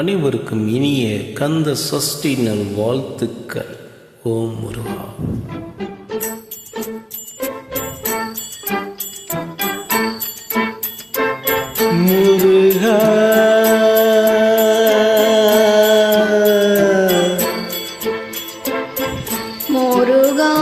அனைவருக்கும் இனிய கந்த சஷ்டி நல் வாழ்த்துக்கள். ஓம் முருகா. முருகா முருகா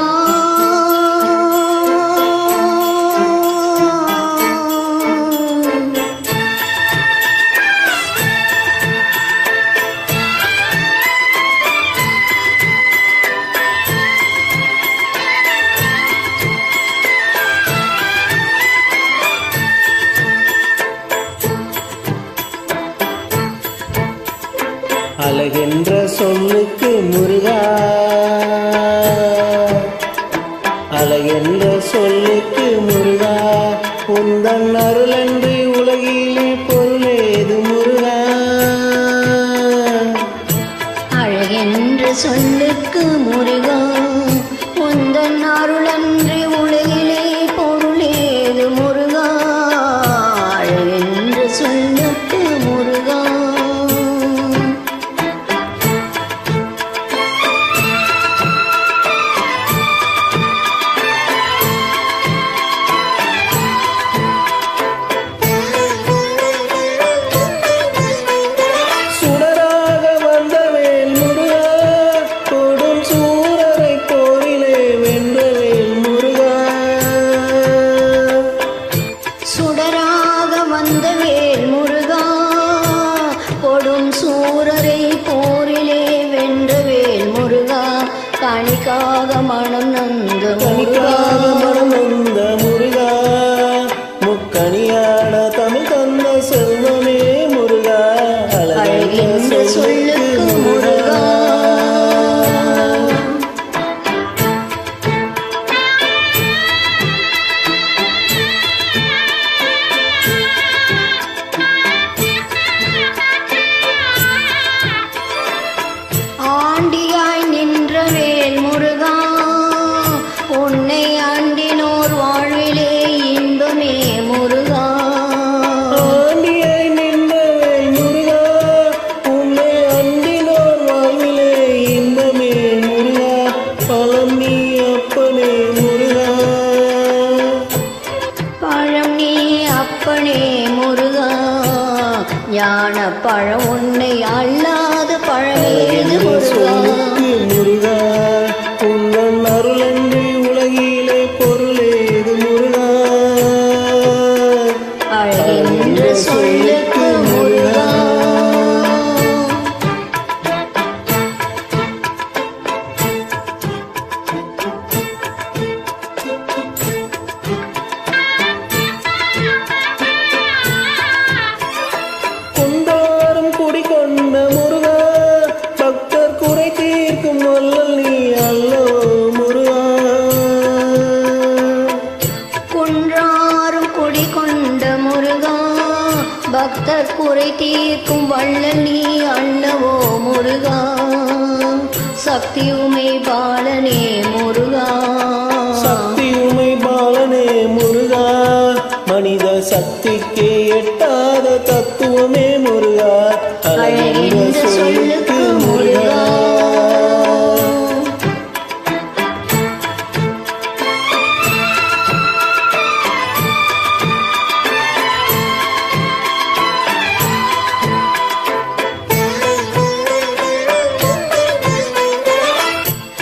அழகென்ற சொல்லுக்கு முருகா, அழகென்ற சொல்லுக்கு முருகா, உந்தன் அருளன்றி உலகிலே பொருளேது முருகா. அழகென்ற சொல்லுக்கு முருகா, உந்தன் அருளன்றி உலகிலே பொருளேது முருகா. அழகென்ற சொல்லுக்கு முருகா. கணிக்காக மனம் நந்த முருகா, முக்கணியான தமிழ் தந்த செல்வமே முருகா. அழகென்ற சொல்லுக்கு முருகா. ஆண்டியாய் நின்ற வேல் முருகா, உன்னை ஆண்டினோர் வாழ்விலே இன்பமே முருகா. ஆண்டியாய் நின்ற வேல் முருகா, உன்னை ஆண்டினோர் வாழ்விலே இன்பமே முருகா. பழம் நீ அப்பனே முருகா, பழம் நீ அப்பனே முருகா. ஞான பழம் உன்னை அல்லாத பழமேது முருகா. முருகா, உந்தன் அருளன்றி உலகிலே பொருளேது முருகா. அழகென்ற சொல்லுக்கு முருகா. கொண்டாரும் குடிகொண்ட முருகா, பக்தர் குறை தீர்க்கும் வல்லல் நீ அல்லவோ முருகா. குன்றாரும் குடி கொண்ட முருகா, பக்தர் குறை தீர்க்கும் வள்ளல் நீ அல்லவோ முருகா. சக்தி உமை பாலனே முருகா, சக்தி உமை பாலனே முருகா, மனித சக்திக்கு எட்டாத தத்துவமே முருகா. அழகென்ற சொல்லுக்கு முருகா.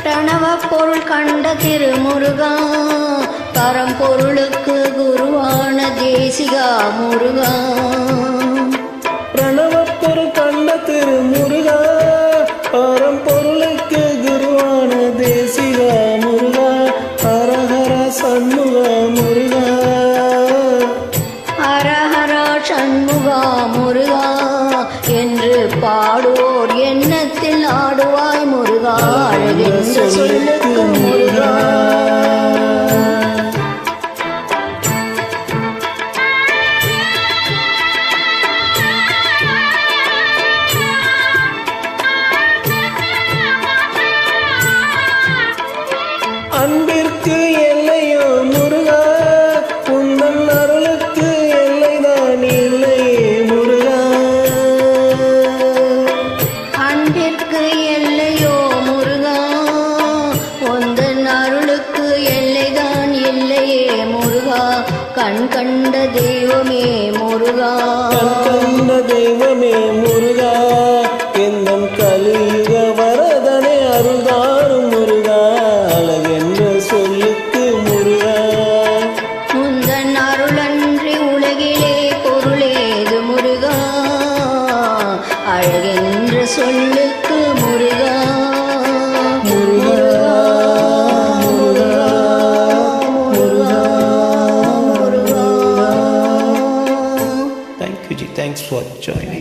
பிரணவ பொருள் கண்ட திருமுருகா, பரம்பொருளுக்கு குருவான தேசிகா முருகா. பிரணவப்பொரு கண்ட திருமுருகா, பரம்பொருளுக்கு குருவான தேசிகா முருகா. ஹரஹர சண்முகா முருகா, ஹரஹரா சண்முகா முருகா என்று பாடுவோர் எண்ணத்தில் ஆடுவாய் முருகா. அழகென்ற சொல்லுக்கு முருகா. கண்ட தெய்வமே முருகா கண்ட தெய்வமே முருகா எந்தன் கலியுக வரதனை அருள்தாரும் முருகா அழகென்ற சொல்லுக்கு முருகா முந்தன் அருளன்றி உலகிலே பொருளேது முருகா அழகென்ற சொல்லுக்கு Muruga Muruga Muruga Muruga Muruga. Thank you, Ji. Thanks for joining.